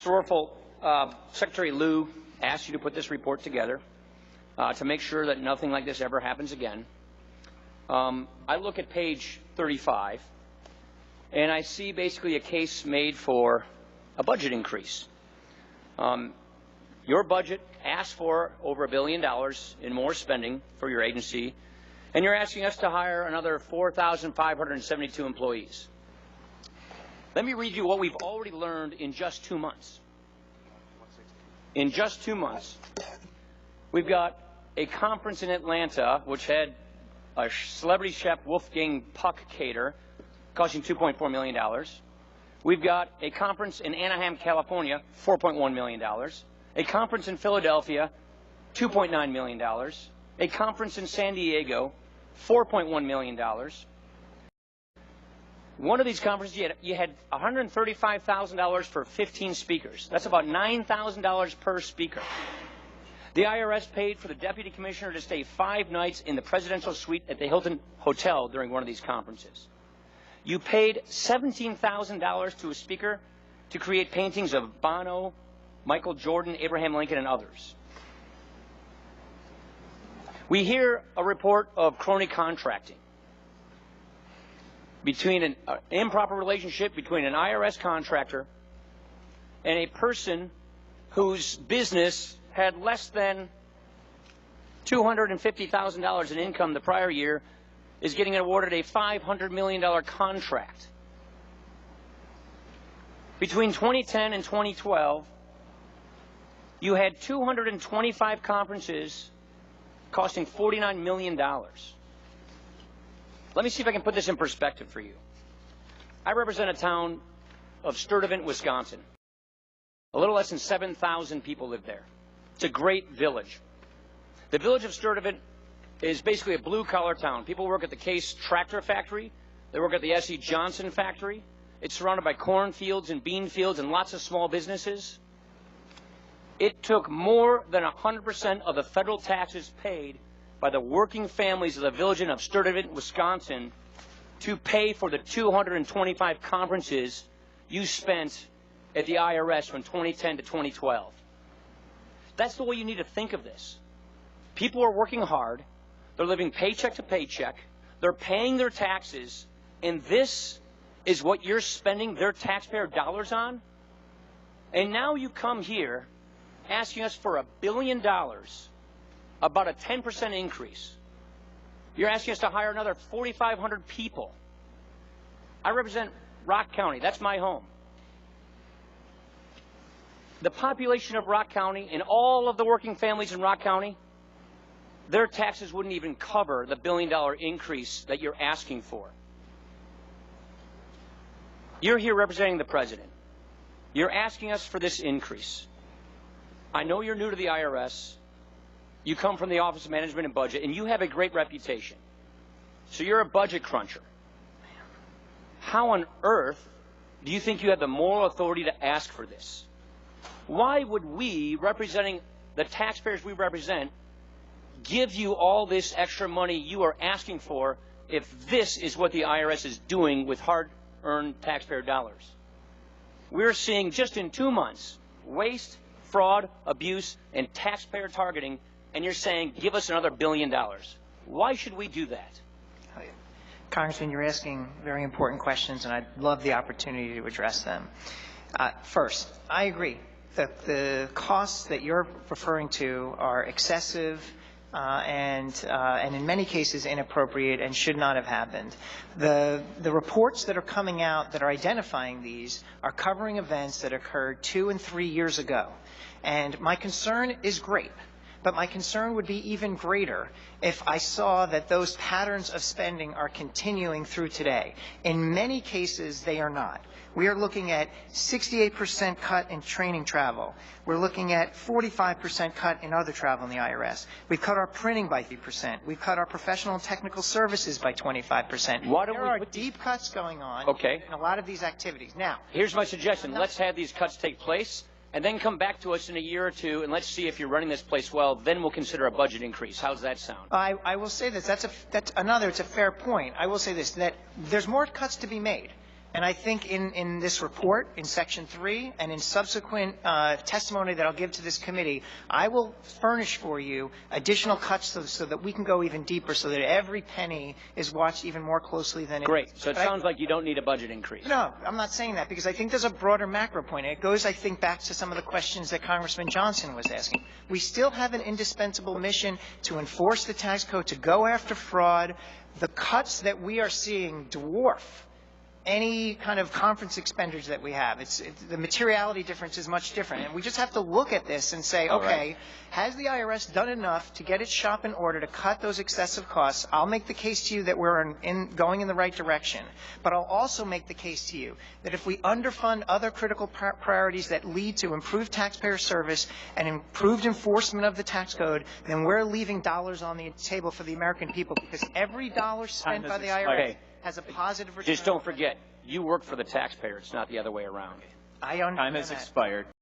Sorrowful, Secretary Liu asked you to put this report together to make sure that nothing like this ever happens again. I look at page 35, and I see basically a case made for a budget increase. Your budget asked for over $1 billion in more spending for your agency, and you're asking us to hire another 4,572 employees. Let me read you what we've already learned in just 2 months. In just 2 months, we've got a conference in Atlanta which had a celebrity chef Wolfgang Puck cater, costing $2.4 million. We've got a conference in Anaheim, California, $4.1 million. A conference in Philadelphia, $2.9 million. A conference in San Diego, $4.1 million. One of these conferences, you had $135,000 for 15 speakers. That's about $9,000 per speaker. The IRS paid for the deputy commissioner to stay 5 nights in the presidential suite at the Hilton Hotel during one of these conferences. You paid $17,000 to a speaker to create paintings of Bono, Michael Jordan, Abraham Lincoln, and others. We hear a report of crony contracting between an improper relationship between an IRS contractor and a person whose business had less than $250,000 in income the prior year is getting awarded a $500 million contract. Between 2010 and 2012, you had 225 conferences costing $49 million. Let me see if I can put this in perspective for you. I represent a town of Sturtevant, Wisconsin. A little less than 7,000 people live there. It's a great village. The village of Sturtevant is basically a blue-collar town. People work at the Case Tractor Factory. They work at the S.E. Johnson Factory. It's surrounded by cornfields and bean fields and lots of small businesses. It took more than 100% of the federal taxes paid by the working families of the village of Sturtevant, Wisconsin, to pay for the 225 conferences you spent at the IRS from 2010 to 2012. That's the way you need to think of this. People are working hard. They're living paycheck to paycheck. They're paying their taxes. And this is what you're spending their taxpayer dollars on? And now you come here asking us for $1 billion, about a 10% increase. You're asking us to hire another 4,500 people. I represent Rock County. That's my home. The population of Rock County and all of the working families in Rock County, their taxes wouldn't even cover the $1 billion increase that you're asking for. You're here representing the president. You're asking us for this increase. I know you're new to the IRS. You come from the Office of Management and Budget, and you have a great reputation. So you're a budget cruncher. How on earth do you think you have the moral authority to ask for this? Why would we, representing the taxpayers we represent, give you all this extra money you are asking for if this is what the IRS is doing with hard-earned taxpayer dollars? We're seeing just in 2 months waste, fraud, abuse, and taxpayer targeting, and you're saying, give us another $1 billion. Why should we do that? Congressman, you're asking very important questions, and I'd love the opportunity to address them. First, I agree that the costs that you're referring to are excessive and in many cases inappropriate and should not have happened. The reports that are coming out that are identifying these are covering events that occurred 2 and 3 years ago. And my concern is great, but my concern would be even greater if I saw that those patterns of spending are continuing through today. In many cases, they are not. We are looking at 68% cut in training travel. We're looking at 45% cut in other travel in the IRS. We've cut our printing by 3%. We've cut our professional and technical services by 25%. There are deep cuts going on in a lot of these activities. Now, here's my suggestion. Let's have these cuts take place, and then come back to us in a year or two, and let's see if you're running this place well. Then we'll consider a budget increase. How's that sound? I will say this. It's a fair point. I will say this, that there's more cuts to be made. And I think in this report, in Section 3, and in subsequent testimony that I'll give to this committee, I will furnish for you additional cuts so that we can go even deeper, so that every penny is watched even more closely than it Great. is. So it sounds like you don't need a budget increase. No, I'm not saying that, because I think there's a broader macro point. It goes, I think, back to some of the questions that Congressman Johnson was asking. We still have an indispensable mission to enforce the tax code, to go after fraud. The cuts that we are seeing dwarf any kind of conference expenditures that we have. The materiality difference is much different. And we just have to look at this and say, okay, has the IRS done enough to get its shop in order to cut those excessive costs? I'll make the case to you that we're going in the right direction. But I'll also make the case to you that if we underfund other critical priorities that lead to improved taxpayer service and improved enforcement of the tax code, then we're leaving dollars on the table for the American people, because every dollar spent by the IRS has a positive return. Just don't forget, you work for the taxpayer. It's not the other way around. I understand Time has expired.